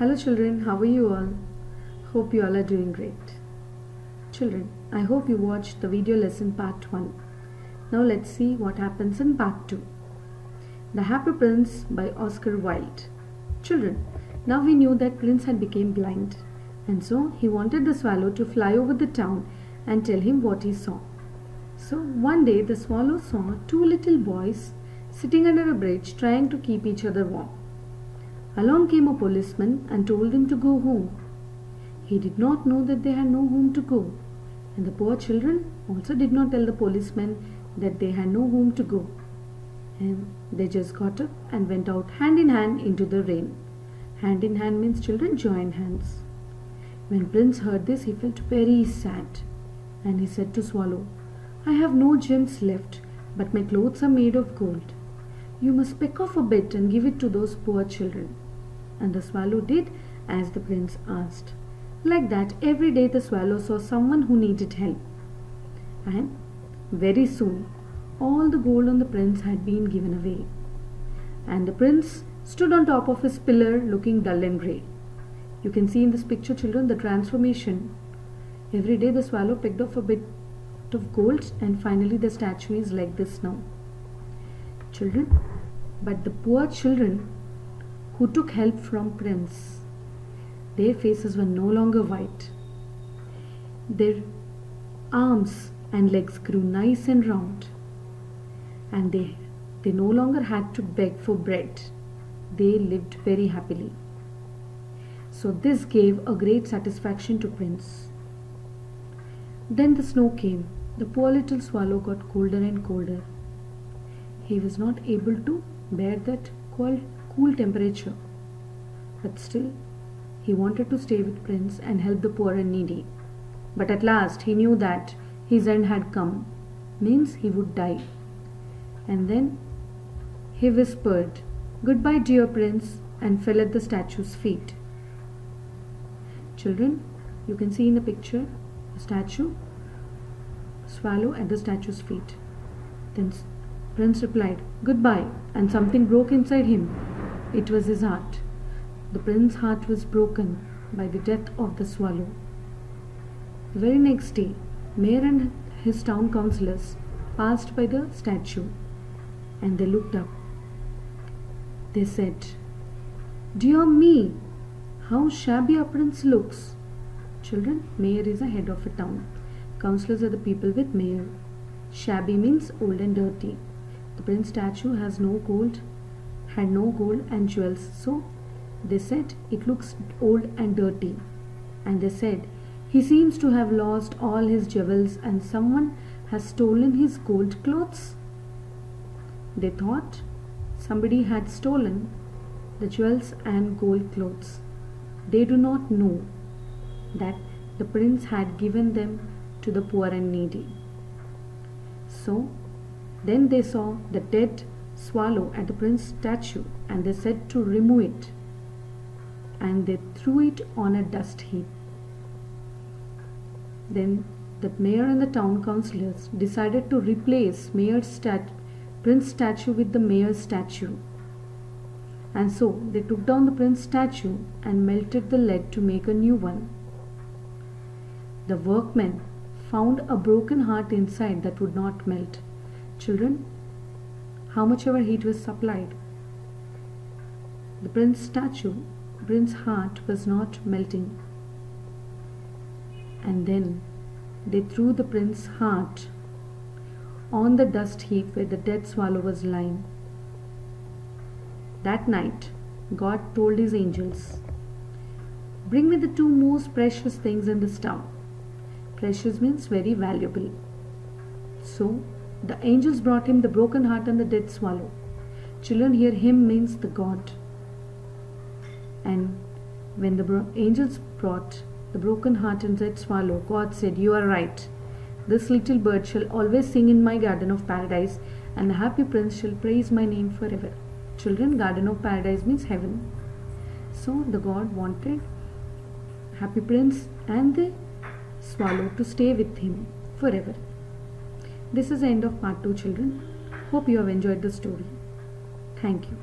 Hello children, how are you all? Hope you all are doing great. Children, I hope you watched the video lesson part 1. Now let's see what happens in part 2. The Happy Prince by Oscar Wilde. Children, now we knew that Prince had become blind, and so he wanted the swallow to fly over the town and tell him what he saw. So one day the swallow saw two little boys sitting under a bridge trying to keep each other warm. Along came a policeman and told them to go home. He did not know that they had no home to go, and the poor children also did not tell the policeman that they had no home to go. And they just got up and went out hand in hand into the rain. Hand in hand means children join hands. When Prince heard this, he felt very sad, and he said to Swallow, "I have no gems left, but my clothes are made of gold. You must pick off a bit and give it to those poor children." And the swallow did as the prince asked. Like that, every day the swallow saw someone who needed help. And very soon, all the gold on the prince had been given away. And the prince stood on top of his pillar looking dull and grey. You can see in this picture, children, the transformation. Every day the swallow picked off a bit of gold, and finally the statue is like this now. Children, but the poor children who took help from Prince, their faces were no longer white. Their arms and legs grew nice and round, and they no longer had to beg for bread. They lived very happily. So this gave a great satisfaction to Prince. Then the snow came. The poor little swallow got colder and colder. He was not able to bear that cool temperature, but still he wanted to stay with Prince and help the poor and needy. But at last he knew that his end had come, means he would die. And then he whispered, "Goodbye, dear Prince," and fell at the statue's feet. Children, you can see in the picture a statue, swallow at the statue's feet. Then Prince replied, "Goodbye," and something broke inside him. It was his heart. The prince's heart was broken by the death of the swallow. The very next day, mayor and his town councillors passed by the statue, and they looked up. They said, "Dear me, how shabby our prince looks." Children, mayor is the head of a town. Councillors are the people with mayor. Shabby means old and dirty. The prince statue had no gold and jewels, so they said it looks old and dirty. And they said, "He seems to have lost all his jewels and someone has stolen his gold clothes." They thought somebody had stolen the jewels and gold clothes. They do not know that the prince had given them to the poor and needy. So then they saw the dead swallow at the prince's statue, and they said to remove it, and they threw it on a dust heap. Then the mayor and the town councillors decided to replace prince statue with the mayor's statue. And so they took down the prince statue and melted the lead to make a new one. The workmen found a broken heart inside that would not melt. Children, how much ever heat was supplied, the prince's heart was not melting. And then they threw the prince's heart on the dust heap where the dead swallow was lying. That night, God told his angels, "Bring me the two most precious things in this town." Precious means very valuable. So the angels brought him the broken heart and the dead swallow. Children, here him means the God. And when the angels brought the broken heart and dead swallow, God said, "You are right. This little bird shall always sing in my garden of paradise, and the happy prince shall praise my name forever." Children, garden of paradise means heaven. So the God wanted happy prince and the swallow to stay with him forever. This is the end of part 2, children. Hope you have enjoyed the story. Thank you.